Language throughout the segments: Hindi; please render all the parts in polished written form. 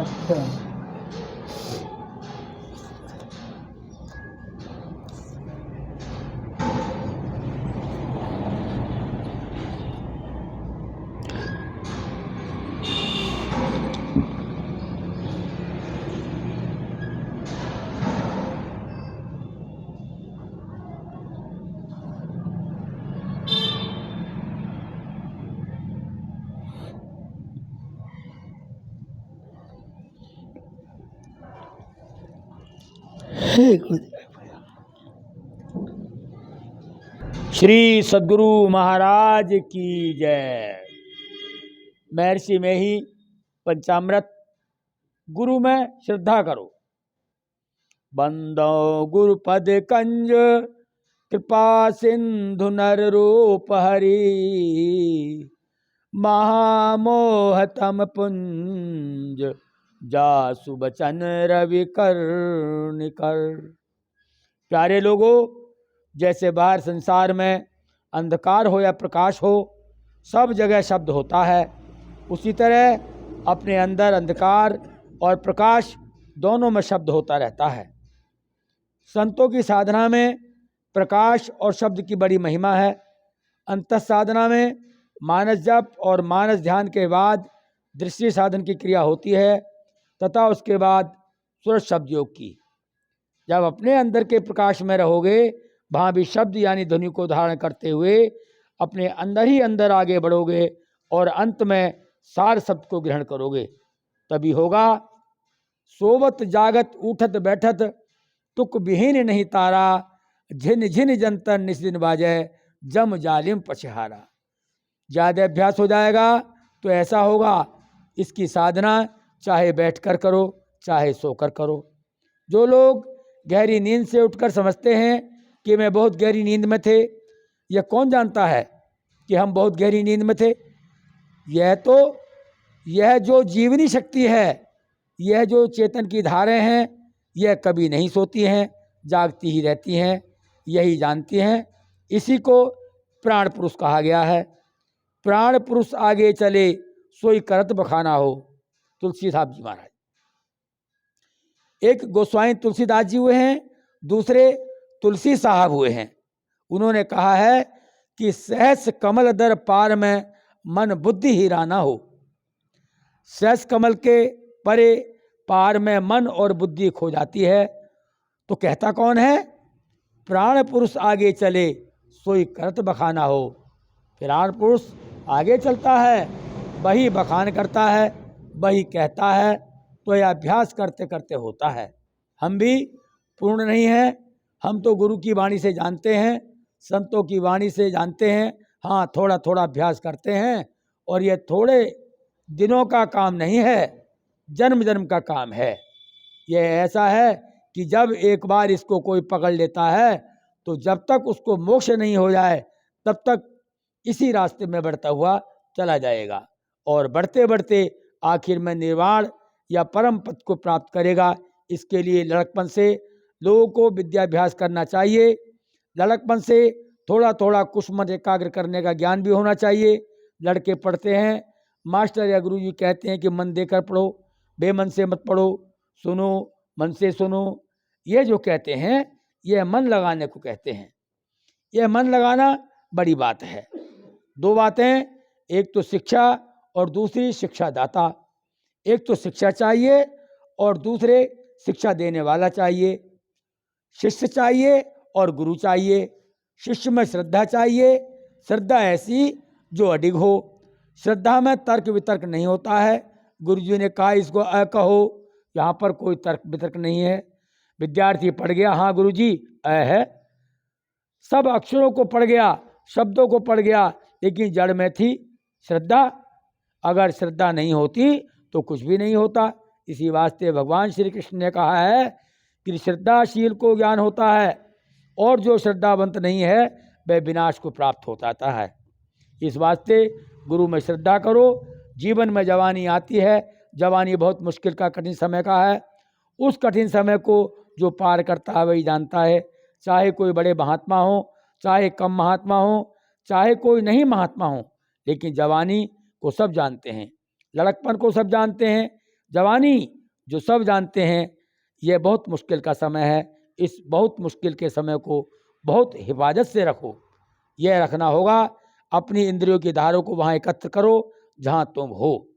अच्छा। श्री सद्गुरु महाराज की जय। महर्षि में ही पंचामृत। गुरु में श्रद्धा करो। बंदो गुरुपद कंज कृपा सिंधु नर रूप हरि महामोहतम पुंज जासु बचन रवि कर। प्यारे लोगों, जैसे बाहर संसार में अंधकार हो या प्रकाश हो, सब जगह शब्द होता है, उसी तरह अपने अंदर अंधकार और प्रकाश दोनों में शब्द होता रहता है। संतों की साधना में प्रकाश और शब्द की बड़ी महिमा है। अंतः साधना में मानस जप और मानस ध्यान के बाद दृष्टि साधन की क्रिया होती है तथा उसके बाद सूरज शब्द योग की। जब अपने अंदर के प्रकाश में रहोगे, वहाँ भी शब्द यानी ध्वनि को धारण करते हुए अपने अंदर ही अंदर आगे बढ़ोगे और अंत में सार शब्द को ग्रहण करोगे। तभी होगा सोवत जागत उठत बैठत तुक विहीन नहीं तारा झिन झिन जंतर निस्दिन बाजै जम जालिम पछहारा। ज़्यादा अभ्यास हो जाएगा तो ऐसा होगा, इसकी साधना चाहे बैठकर करो चाहे सोकर करो। जो लोग गहरी नींद से उठकर समझते हैं कि मैं बहुत गहरी नींद में थे, यह कौन जानता है कि हम बहुत गहरी नींद में थे? यह जो जीवनी शक्ति है, यह जो चेतन की धारें हैं, यह कभी नहीं सोती हैं, जागती ही रहती हैं, यही जानती हैं। इसी को प्राण पुरुष कहा गया है। प्राण पुरुष आगे चले सोई करत बखाना हो। तुलसीदास जी महाराज। एक गोस्वामी तुलसीदास जी हुए हैं, दूसरे तुलसी साहब हुए हैं। उन्होंने कहा है कि सहस कमल दर पार में मन बुद्धि ही राना हो। सहस कमल के परे पार में मन और बुद्धि खो जाती है। तो कहता कौन है? प्राण पुरुष आगे चले सोई करत बखाना हो। प्राण पुरुष आगे चलता है, वही बखान करता है, वही कहता है। तो यह अभ्यास करते करते होता है। हम भी पूर्ण नहीं हैं, हम तो गुरु की वाणी से जानते हैं, संतों की वाणी से जानते हैं। हाँ, थोड़ा थोड़ा अभ्यास करते हैं और यह थोड़े दिनों का काम नहीं है, जन्म जन्म का काम है। यह ऐसा है कि जब एक बार इसको कोई पकड़ लेता है तो जब तक उसको मोक्ष नहीं हो जाए तब तक इसी रास्ते में बढ़ता हुआ चला जाएगा और बढ़ते बढ़ते आखिर में निर्वाण या परम पद को प्राप्त करेगा। इसके लिए लड़कपन से लोगों को विद्याभ्यास करना चाहिए। लड़कपन से थोड़ा थोड़ा कुछ मन एकाग्र करने का ज्ञान भी होना चाहिए। लड़के पढ़ते हैं, मास्टर या गुरु जी कहते हैं कि मन देकर पढ़ो, बेमन से मत पढ़ो, सुनो मन से सुनो। ये जो कहते हैं यह मन लगाने को कहते हैं। यह मन लगाना बड़ी बात है। दो बातें, एक तो शिक्षा और दूसरी शिक्षादाता। एक तो शिक्षा चाहिए और दूसरे शिक्षा देने वाला चाहिए। शिष्य चाहिए और गुरु चाहिए। शिष्य में श्रद्धा चाहिए, श्रद्धा ऐसी जो अडिग हो। श्रद्धा में तर्क वितर्क नहीं होता है। गुरु जी ने कहा इसको अ कहो, यहाँ पर कोई तर्क वितर्क नहीं है। विद्यार्थी पढ़ गया, हाँ गुरु जी अ है, सब अक्षरों को पढ़ गया, शब्दों को पढ़ गया, लेकिन जड़ में थी श्रद्धा। अगर श्रद्धा नहीं होती तो कुछ भी नहीं होता। इसी वास्ते भगवान श्री कृष्ण ने कहा है कि श्रद्धाशील को ज्ञान होता है और जो श्रद्धावंत नहीं है वह विनाश को प्राप्त हो जाता है। इस वास्ते गुरु में श्रद्धा करो। जीवन में जवानी आती है, जवानी बहुत मुश्किल का कठिन समय का है। उस कठिन समय को जो पार करता है वही जानता है। चाहे कोई बड़े महात्मा हो, चाहे कम महात्मा हो, चाहे कोई नहीं महात्मा हो, लेकिन जवानी को सब जानते हैं, लड़कपन को सब जानते हैं, जवानी जो सब जानते हैं, यह बहुत मुश्किल का समय है। इस बहुत मुश्किल के समय को बहुत हिफाजत से रखो। यह रखना होगा, अपनी इंद्रियों की धारों को वहाँ एकत्र करो जहाँ तुम हो।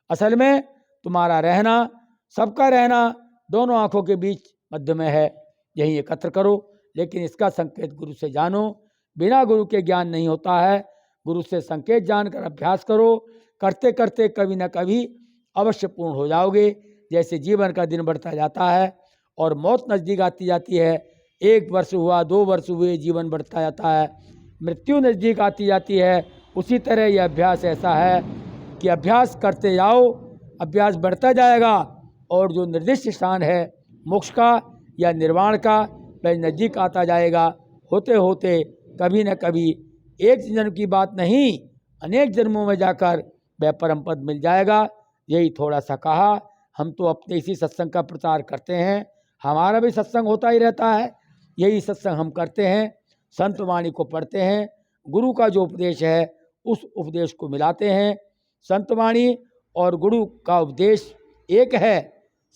असल में तुम्हारा रहना, सबका रहना दोनों आँखों के बीच मध्य में है, यही एकत्र करो। लेकिन इसका संकेत गुरु से जानो। बिना गुरु के ज्ञान नहीं होता है। गुरु से संकेत जानकर अभ्यास करो। करते करते कभी न कभी अवश्य पूर्ण हो जाओगे। जैसे जीवन का दिन बढ़ता जाता है और मौत नज़दीक आती जाती है, 1 वर्ष हुआ, 2 वर्ष हुए, जीवन बढ़ता जाता है, मृत्यु नज़दीक आती जाती है, उसी तरह यह अभ्यास ऐसा है कि अभ्यास करते जाओ, अभ्यास बढ़ता जाएगा और जो निर्दिष्ट स्थान है मोक्ष का या निर्वाण का, वह नज़दीक आता जाएगा। होते होते कभी न कभी एक जन्म की बात नहीं, अनेक जन्मों में जाकर वह परम पद मिल जाएगा। यही थोड़ा सा कहा। हम तो अपने इसी सत्संग का प्रचार करते हैं, हमारा भी सत्संग होता ही रहता है, यही सत्संग हम करते हैं, संत वाणी को पढ़ते हैं, गुरु का जो उपदेश है उस उपदेश को मिलाते हैं। संत वाणी और गुरु का उपदेश एक है।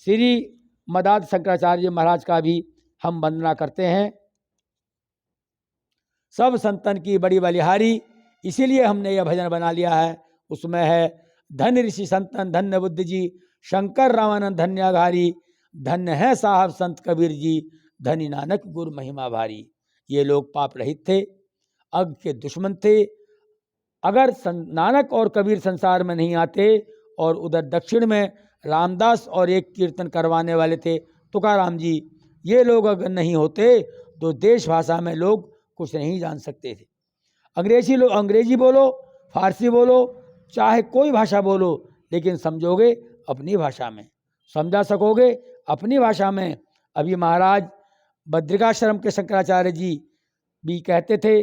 श्री मदाद शंकराचार्य महाराज का भी हम वंदना करते हैं। सब संतन की बड़ी बलिहारी, इसीलिए हमने यह भजन बना लिया है। उसमें है, धन्य ऋषि संतन धन्य बुद्ध जी, शंकर रामानंद धन्याघारी, धन्य है साहब संत कबीर जी, धनी नानक गुरु महिमा भारी। ये लोग पाप रहित थे, अग के दुश्मन थे। अगर नानक और कबीर संसार में नहीं आते और उधर दक्षिण में रामदास और एक कीर्तन करवाने वाले थे तुकाराम जी, ये लोग अगर नहीं होते तो देश भाषा में लोग कुछ नहीं जान सकते थे। अंग्रेजी बोलो, फारसी बोलो, चाहे कोई भाषा बोलो, लेकिन समझोगे अपनी भाषा में, समझा सकोगे अपनी भाषा में। अभी महाराज बद्रिकाश्रम के शंकराचार्य जी भी कहते थे,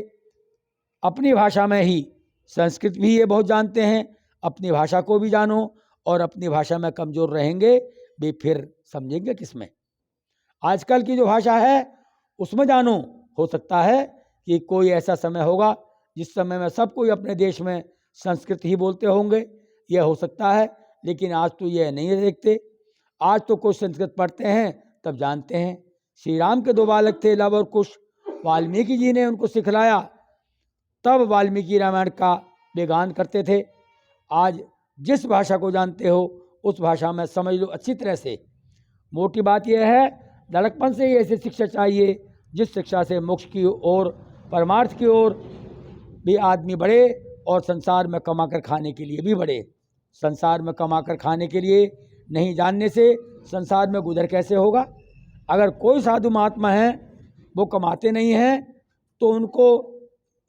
अपनी भाषा में ही, संस्कृत भी ये बहुत जानते हैं, अपनी भाषा को भी जानो, और अपनी भाषा में कमज़ोर रहेंगे वे फिर समझेंगे किसमें। आजकल की जो भाषा है उसमें जानो। हो सकता है कि कोई ऐसा समय होगा जिस समय में सब कोई अपने देश में संस्कृत ही बोलते होंगे, यह हो सकता है, लेकिन आज तो यह नहीं देखते। आज तो कुछ संस्कृत पढ़ते हैं तब जानते हैं। श्री राम के 2 बालक थे, लव और कुश, वाल्मीकि जी ने उनको सिखलाया, तब वाल्मीकि रामायण का वे गान करते थे। आज जिस भाषा को जानते हो उस भाषा में समझ लो अच्छी तरह से। मोटी बात यह है, लड़कपन से ही ऐसी शिक्षा चाहिए जिस शिक्षा से मोक्ष की ओर, परमार्थ की ओर भी आदमी बढ़े और संसार में कमाकर खाने के लिए भी बढ़े। संसार में कमाकर खाने के लिए नहीं जानने से संसार में गुजर कैसे होगा। अगर कोई साधु महात्मा हैं वो कमाते नहीं हैं तो उनको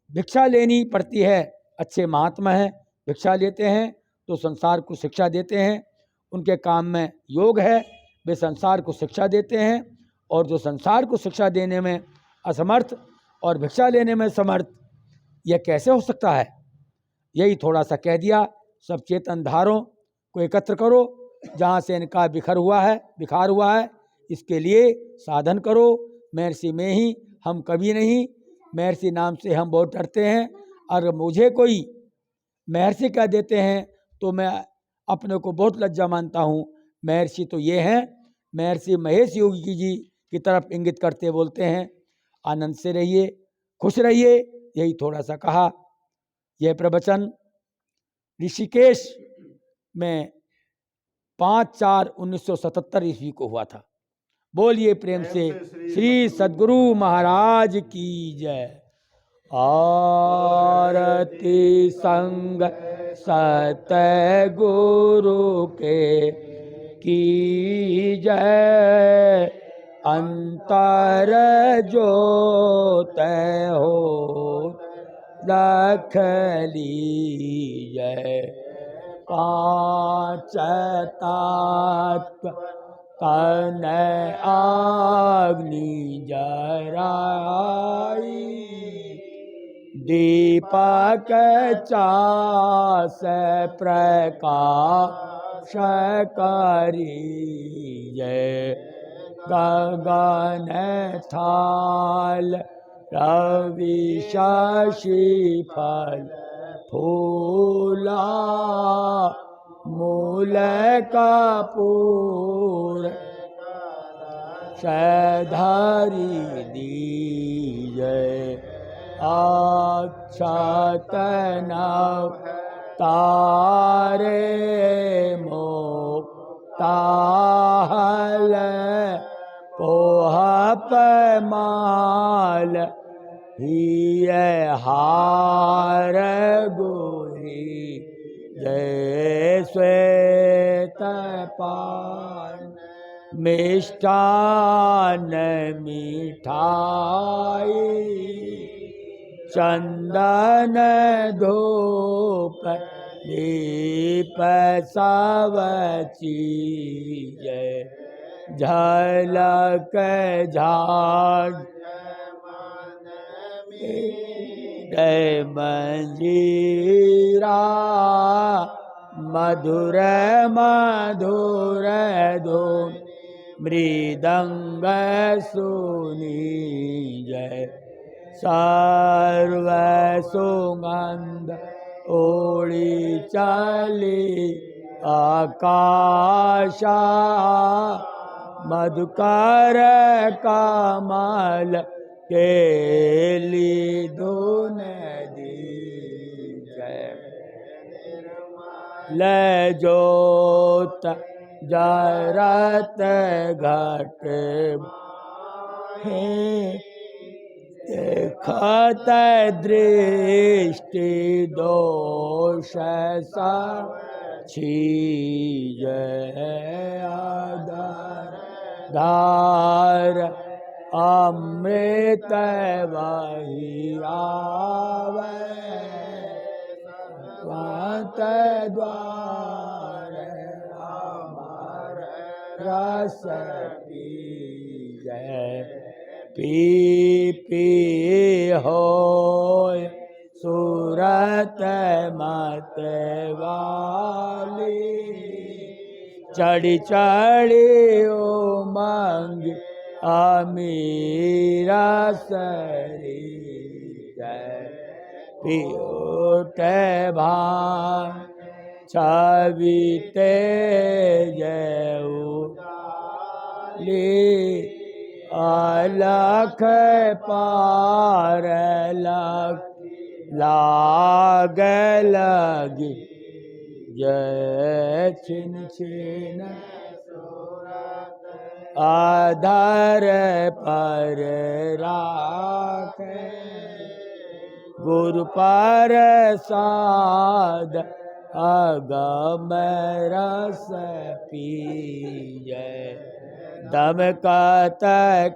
भिक्षा लेनी पड़ती है। अच्छे महात्मा हैं, भिक्षा लेते हैं तो संसार को शिक्षा देते हैं। उनके काम में योग है, वे संसार को शिक्षा देते हैं। और जो संसार को शिक्षा देने में असमर्थ और भिक्षा लेने में समर्थ, यह कैसे हो सकता है। यही थोड़ा सा कह दिया। सब चेतन धारों को एकत्र करो जहाँ से इनका बिखार हुआ है, इसके लिए साधन करो। महर्षि में ही, हम कभी नहीं। महर्षि नाम से हम बहुत डरते हैं। अगर मुझे कोई महर्षि कह देते हैं तो मैं अपने को बहुत लज्जा मानता हूँ। महर्षि तो ये हैं, महर्षि महेश योगी जी की तरफ इंगित करते बोलते हैं। आनंद से रहिए, खुश रहिए, यही थोड़ा सा कहा। यह प्रवचन ऋषिकेश में 5/4/1977 ईस्वी को हुआ था। बोलिए प्रेम से श्री सद्गुरु महाराज की जय। आरती संग सतगुरु के की जय। अंतर जोत हो रख लीजय। 5 तत्व तन अग्नि जराई। दीपक चास प्रकाश करिए। गगन थाल रवि शशि फल फूला। मूल कपूर शधारी दीजय अक्षत नव तारे मोक्ताहल पोहप माल हिय हार गुरी जय श्वेत पान मिष्टान मिठाई चंदन धूप दीप सब चीजय झलक झाग जय मंजीरा मधुर मधुर धूम मृदंग सुनी जय सर्व सुगंध ओळी चली आकाशा मधुकर कमल केली धुन दीजय ले जोत जरत घट हे देखत दृष्टि दोष सब छीजय आधार धार अमृत वही आवे स्वात द्वार अमर रस पीजय पी पी होय सूरत मत वाली चढ़ी चढ़ी उमंग अमीरा सरी जय पियोट भान छवि जय ली अलख पार लग लाग लगी जय छिन छिन आधार पर राख गुरु पर साध अगम रस पीजय दमकत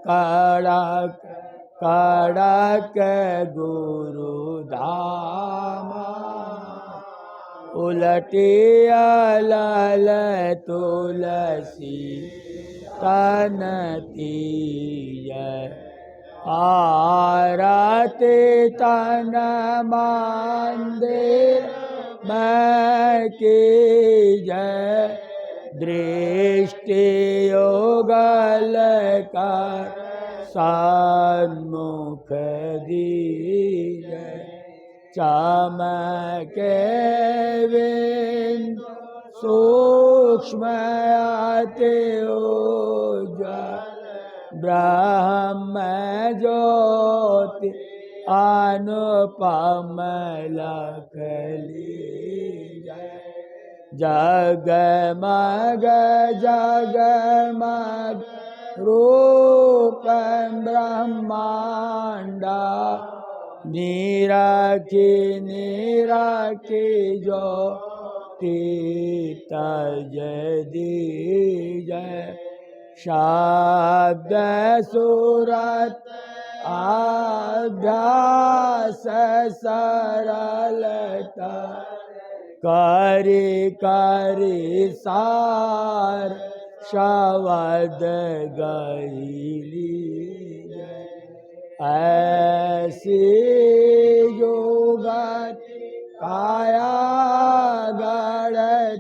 कड़क कड़क गुरु धामा उलटिया लाल तुलसी तनती आरती तन मंदिर मैं की जय दृष्टि योगल कर सन्मुख दीजय चमके बिंदु सूक्ष्म आते उज्ज्वल ब्रह्म ज्योति अनुपम लखली जगमग जगमग रूप ब्रह्मांडा निराखी निराखी ज्योति तज दीजय शब्द सूरत अभ्यास सरलता करी करी सार शब्द गईली ऐसी योगत काया गण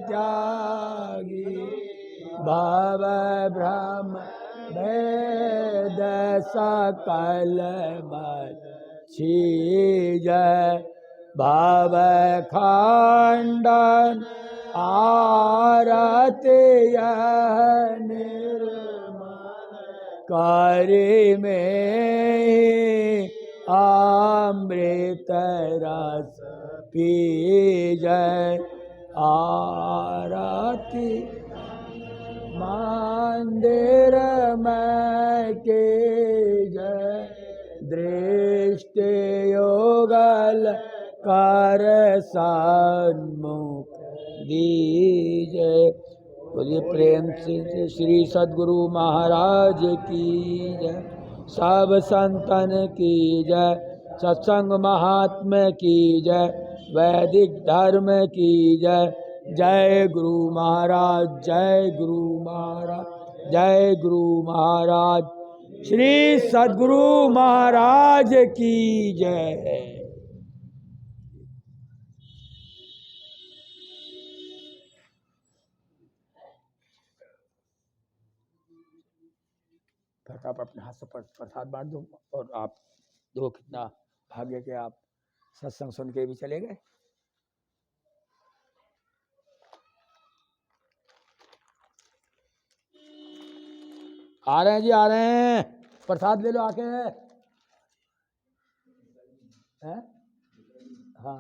त्यागी भव भ्रम वेद सकल छीजय भव खंडन आरती यह निर्मल कार्य में अमृत रस पी जय आरती मंदिर में के जय दृष्टि योगल कर सन्मुख दीजय। बोलिए प्रेम से श्री सद्गुरु महाराज की जय, सब संतन की जय, सत्संग महात्मा की जय, वैदिक धर्म की जय। जय गुरु महाराज, जय गुरु महाराज, जय गुरु महाराज, श्री सद्गुरु महाराज की जय। आप अपने हाथ से प्रसाद बांट दो और आप दो कितना भाग्य के आप सत्संग सुन के भी चले गए। आ रहे हैं जी, आ रहे हैं, प्रसाद ले लो आके। हैं? हाँ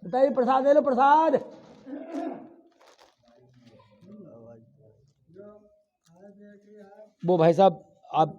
बताइए, प्रसाद ले लो, प्रसाद। वो भाई साहब आप